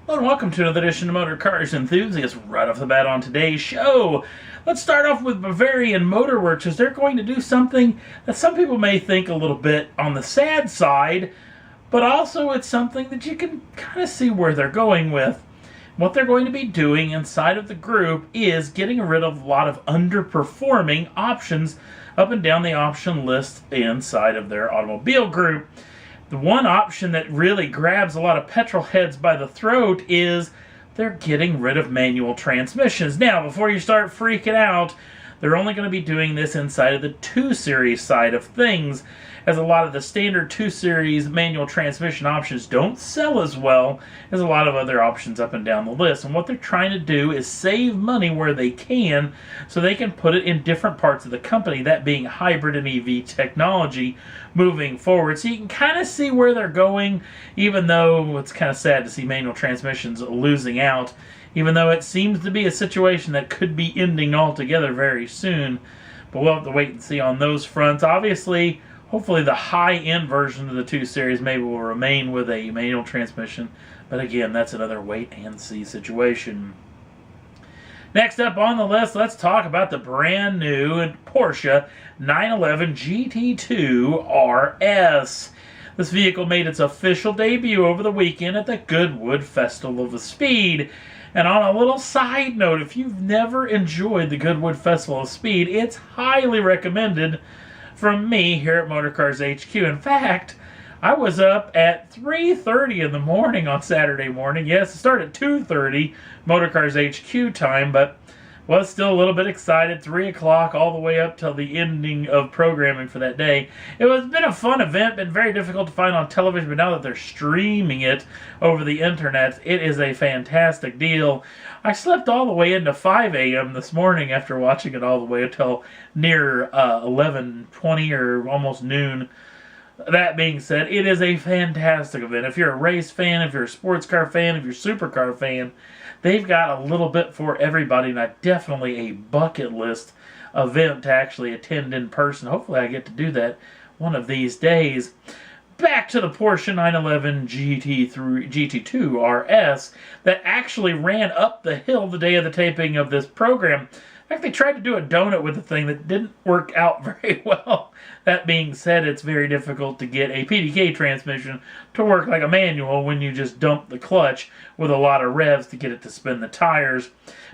Hello and welcome to another edition of Motor Cars Enthusiasts. Right off the bat on today's show, let's start off with Bavarian Motor Works, as they're going to do something that some people may think a little bit on the sad side, but also it's something that you can kind of see where they're going with. What they're going to be doing inside of the group is getting rid of a lot of underperforming options up and down the option list inside of their automobile group. The one option that really grabs a lot of petrol heads by the throat is they're getting rid of manual transmissions. Now, before you start freaking out, they're only going to be doing this inside of the 2 Series side of things, as a lot of the standard 2 Series manual transmission options don't sell as well as a lot of other options up and down the list. And what they're trying to do is save money where they can, so they can put it in different parts of the company, that being hybrid and EV technology moving forward. So you can kind of see where they're going, even though it's kind of sad to see manual transmissions losing out, even though it seems to be a situation that could be ending altogether very soon. But we'll have to wait and see on those fronts. Obviously, hopefully the high-end version of the 2 Series maybe will remain with a manual transmission. But again, that's another wait-and-see situation. Next up on the list, let's talk about the brand new Porsche 911 GT2 RS. This vehicle made its official debut over the weekend at the Goodwood Festival of Speed. And on a little side note, if you've never enjoyed the Goodwood Festival of Speed, it's highly recommended from me here at Motor Cars HQ. In fact, I was up at 3:30 in the morning on Saturday morning. Yes, it started at 2:30 Motor Cars HQ time, but was still a little bit excited. 3 o'clock all the way up till the ending of programming for that day. It was been a fun event, been very difficult to find on television, but now that they're streaming it over the internet, it is a fantastic deal. I slept all the way into 5 a.m. this morning after watching it all the way until near 11:20 or almost noon. That being said, it is a fantastic event. If you're a race fan, if you're a sports car fan, if you're a supercar fan, they've got a little bit for everybody, and definitely a bucket list event to actually attend in person. Hopefully I get to do that one of these days. Back to the Porsche 911 GT2 RS that actually ran up the hill the day of the taping of this program. In fact, they tried to do a donut with the thing that didn't work out very well. That being said, it's very difficult to get a PDK transmission to work like a manual when you just dump the clutch with a lot of revs to get it to spin the tires.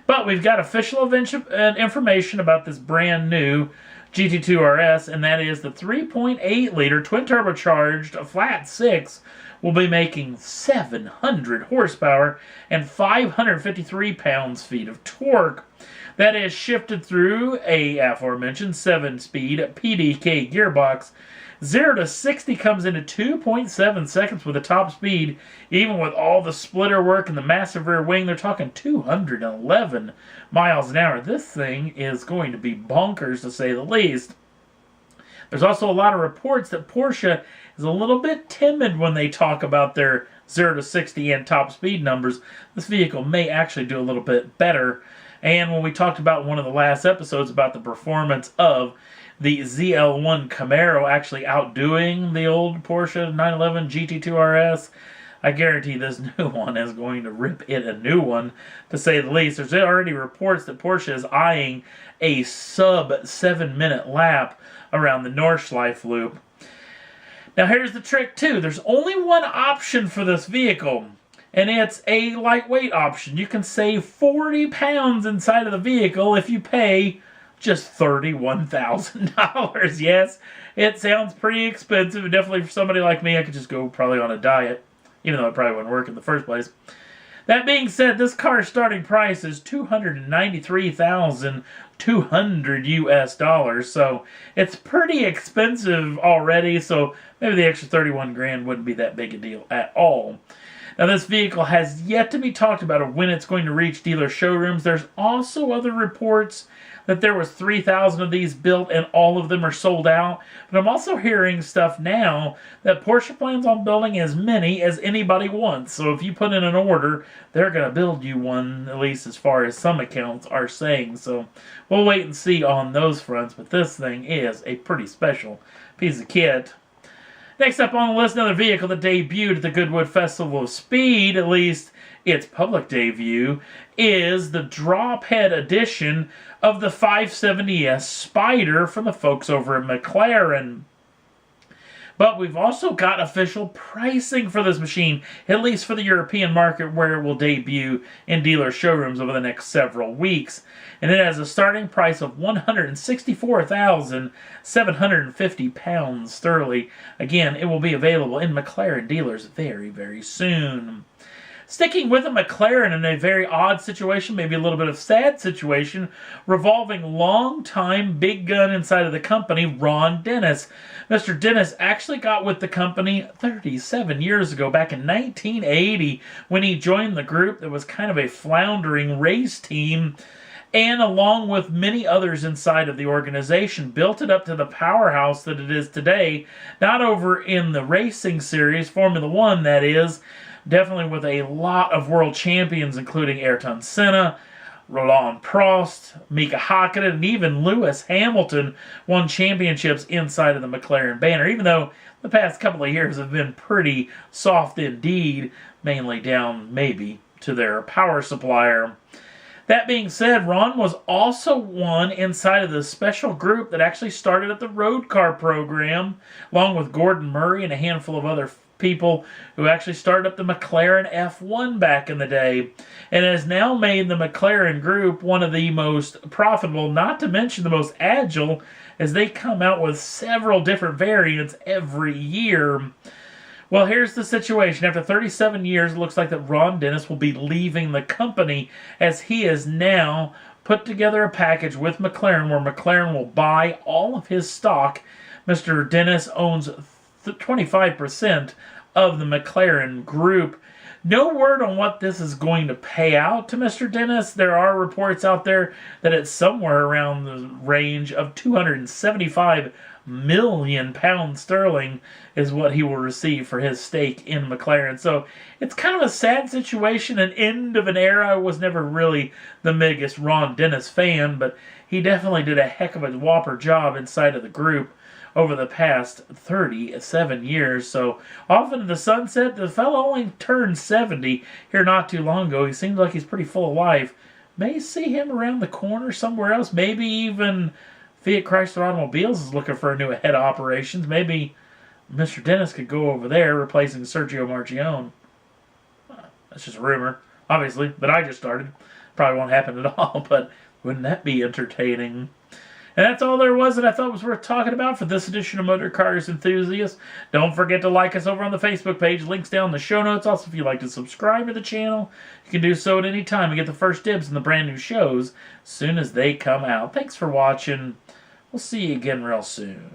But we've got official information about this brand new GT2 RS, and that is the 3.8 liter twin turbocharged flat 6 will be making 700 horsepower and 553 pounds-feet of torque. That is shifted through a aforementioned 7-speed PDK gearbox. 0 to 60 comes into 2.7 seconds with a top speed. Even with all the splitter work and the massive rear wing, they're talking 211 miles an hour. This thing is going to be bonkers, to say the least. There's also a lot of reports that Porsche is a little bit timid when they talk about their 0 to 60 and top speed numbers. This vehicle may actually do a little bit better. And when we talked about one of the last episodes about the performance of the ZL1 Camaro actually outdoing the old Porsche 911 GT2 RS, I guarantee this new one is going to rip it a new one, to say the least. There's already reports that Porsche is eyeing a sub 7-minute lap around the Nordschleife loop. Now here's the trick too. There's only one option for this vehicle, and it's a lightweight option. You can save 40 pounds inside of the vehicle if you pay just $31,000. Yes, it sounds pretty expensive. And definitely for somebody like me, I could just go probably on a diet, even though it probably wouldn't work in the first place. That being said, this car's starting price is $293,200 US. So it's pretty expensive already. So maybe the extra 31 grand wouldn't be that big a deal at all. Now, this vehicle has yet to be talked about of when it's going to reach dealer showrooms. There's also other reports that there was 3,000 of these built and all of them are sold out. But I'm also hearing stuff now that Porsche plans on building as many as anybody wants. So if you put in an order, they're going to build you one, at least as far as some accounts are saying. So we'll wait and see on those fronts. But this thing is a pretty special piece of kit. Next up on the list, another vehicle that debuted at the Goodwood Festival of Speed, at least its public debut, is the drop head edition of the 570S Spider from the folks over at McLaren. But we've also got official pricing for this machine, at least for the European market, where it will debut in dealer showrooms over the next several weeks. And it has a starting price of £164,750 sterling. Again, it will be available in McLaren dealers very, very soon. Sticking with a McLaren in a very odd situation, maybe a little bit of sad situation, revolving long-time big gun inside of the company, Ron Dennis. Mr. Dennis actually got with the company 37 years ago, back in 1980, when he joined the group that was kind of a floundering race team, and along with many others inside of the organization, built it up to the powerhouse that it is today, not over in the racing series, Formula One that is, definitely with a lot of world champions, including Ayrton Senna, Roland Prost, Mika Hakkinen, and even Lewis Hamilton won championships inside of the McLaren banner, even though the past couple of years have been pretty soft indeed, mainly down maybe to their power supplier. That being said, Ron was also one inside of the special group that actually started at the road car program, along with Gordon Murray and a handful of other people who actually started up the McLaren F1 back in the day, and has now made the McLaren group one of the most profitable, not to mention the most agile, as they come out with several different variants every year. Well, here's the situation. After 37 years, it looks like that Ron Dennis will be leaving the company, as he has now put together a package with McLaren where McLaren will buy all of his stock. Mr. Dennis owns 25% of the McLaren group. No word on what this is going to pay out to Mr. Dennis. There are reports out there that it's somewhere around the range of £275 million sterling is what he will receive for his stake in McLaren. So it's kind of a sad situation, an end of an era. I was never really the biggest Ron Dennis fan, but he definitely did a heck of a whopper job inside of the group over the past 37 years. So off into the sunset. The fellow only turned 70 here not too long ago. He seems like he's pretty full of life. May see him around the corner somewhere else. Maybe even Fiat Chrysler Automobiles is looking for a new head of operations. Maybe Mr. Dennis could go over there, replacing Sergio Marchionne. That's just a rumor, obviously, that I just started. Probably won't happen at all, but wouldn't that be entertaining? And that's all there was that I thought was worth talking about for this edition of Motor Cars Enthusiasts. Don't forget to like us over on the Facebook page. Links down in the show notes. Also, if you'd like to subscribe to the channel, you can do so at any time and get the first dibs on the brand new shows as soon as they come out. Thanks for watching. We'll see you again real soon.